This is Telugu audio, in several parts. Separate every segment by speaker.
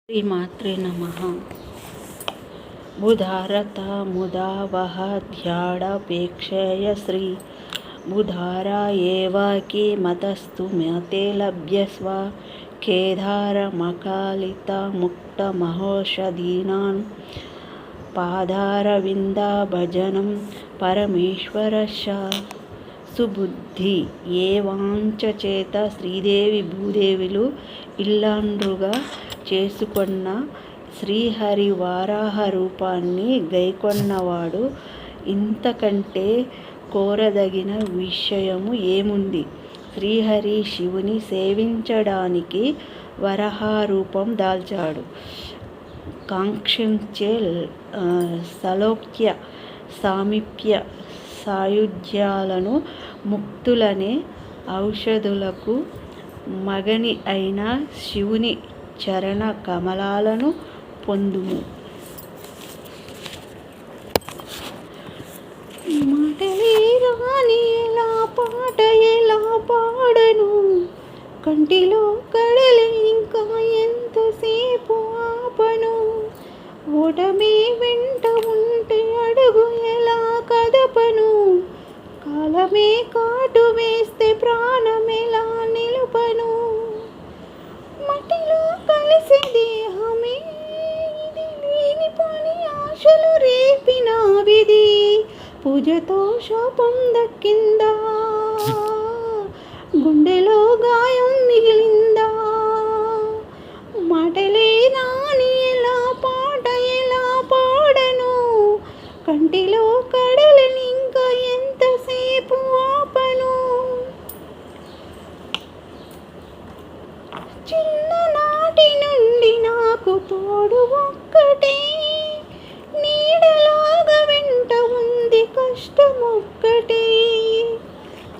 Speaker 1: శ్రీమాత్రే నమః. బుధారత ముదావహ ధ్యాడపేక్షయ శ్రీ బుధారా ఏవాకి మతస్తు మతే లభ్యస్వ కేదారమకాలిత ముక్త మహోషధీనాన్ పాదారవింద భజనం పరమేశ్వరశ సుబుద్ధి ఏ వాంఛచేత శ్రీదేవి భూదేవులు ఇల్లాండ్రుగా చేసుకొన్న శ్రీహరి వారాహ రూపాన్ని గైకొన్నవాడు ఇంతకంటే కోరదగిన విషయము ఏముంది? శ్రీహరి శివుని సేవించడానికి వరాహరూపం దాల్చాడు. కాంక్షించే సలోక్య సామీప్య సాయుధ్యాలను ముక్తులనే ఔషధులకు మగని అయిన శివుని చరణ కమలాలను పొందుము. మాటలే రాని ఎలా పాట ఎలా పాడను, కంటిలో కడలి ఇంకా ఎంతసేపు ఆపను, ఓటమి వెంట ఉంటే అడుగు ఎలా కదపను, కాలమే కాటు వేస్తే ప్రాణం ఎలా నిలుపను, మట్టిలో కలిసి దేహమే ఇది లేని పని ఆశలు రేపిన విధి పూజతో శాపం దక్కిందా, గుండెలో గాయం మిగిలిందా, మాటలే రాని ఎలా పాట ఎలా పాడను, కంటిలో కడలని ఇంకా ఎంతసేపు ఆపను, చిన్ననాటి నుండి నాకు తోడు ఒక్కటే, నీడలాగా వెంట ఉంది కష్టం ఒక్కటే,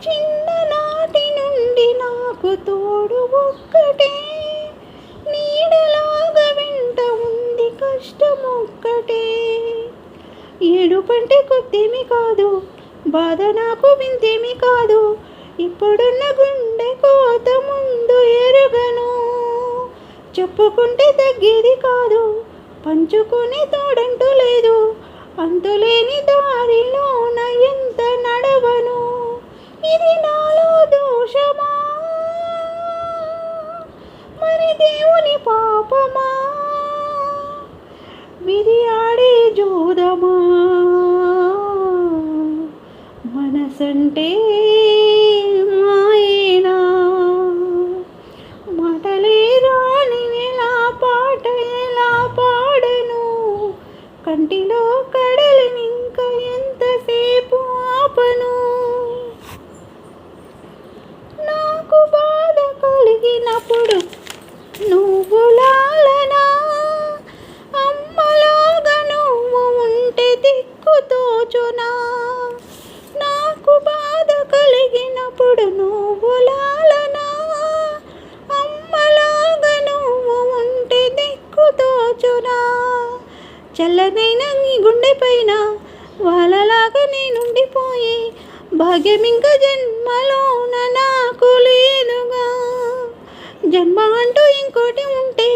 Speaker 1: చిన్ననాటి నుండి నాకు తోడు ఒక్కటే, నీడలాగా వెంట ఉంది కష్టం ఒక్కటే, ఏడుపంటే కొత్తేమి కాదు, బాధ నాకు వింతేమి కాదు, ఇప్పుడున్న గుండె కోత ముందు ఎరుగను, చెప్పుకుంటే తగ్గేది కాదు, పంచుకునే తోడంటూ లేదు, అంతులేని దారిలోన ఎంత నడవను, ఇది నాలో దోషమా మరి దేవుని పాపమా, విధి ఆడే జోదమా, మనసంటే మాయేనా, మాటలే రాని ఎలా పాట ఎలా పాడను, కంటిలో కడలని ఇంకా ఎంతసేపు ఆపను, నాకు బాధ కలిగినప్పుడు నువ్వు లాలనా, అమ్మలాగా నువ్వు ఉంటే దిక్కు తోచునా, నాకు బాధ కలిగినప్పుడు నువ్వు లాలనా, అమ్మలాగా నువ్వు ఉంటే దిక్కు తోచునా, చల్లనైన నీ గుండె పైన వాళ్ళలాగా నేనుండిపోయి భాగ్యం ఇంకా జన్మలోన నాకు లేదుగా, జన్మ అంటూ ఇంకోటి ఉంటే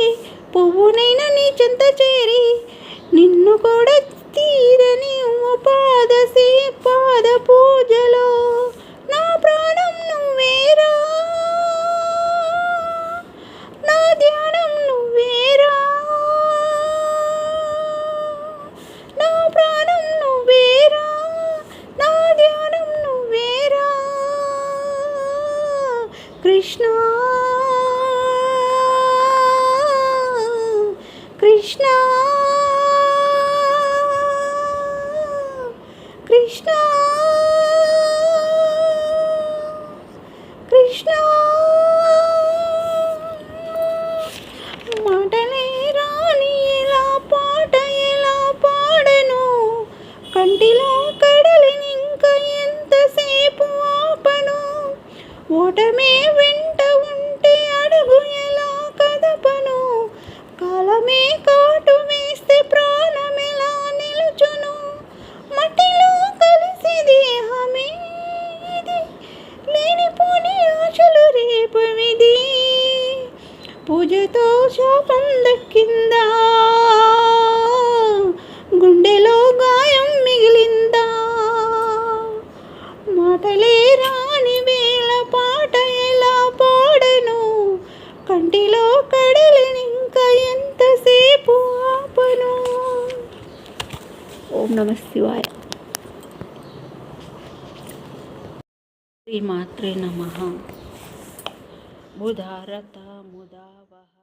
Speaker 1: పువ్వునైనా నీ చెంత చేరి నిన్ను కూడా తీరని పాద పూజలో నా ప్రాణం నువ్వేరా, నా ధ్యానం నువ్వేరా, నా ప్రాణం నువ్వేరా, నా ధ్యానం నువ్వేరా, కృష్ణ కృష్ణ కృష్ణ కృష్ణ, మాటలే రాని ఎలా పాట ఎలా పాడను, కంటిలో కడలిని ఇంకా ఎంతసేపు ఆపను, ఓటమే వెంట ఉంటే అడుగు ఎలా కదపను, కాలమే కాటు వేసి మాటలే రాని వేళ పాట ఎలా పాడను, కంటిలో కడలిని ఇంకా ఎంతసేపు ఆపను. ఓం నమ శివాయ. శ్రీమాత్రే నమః. బుధారత ముదావహ.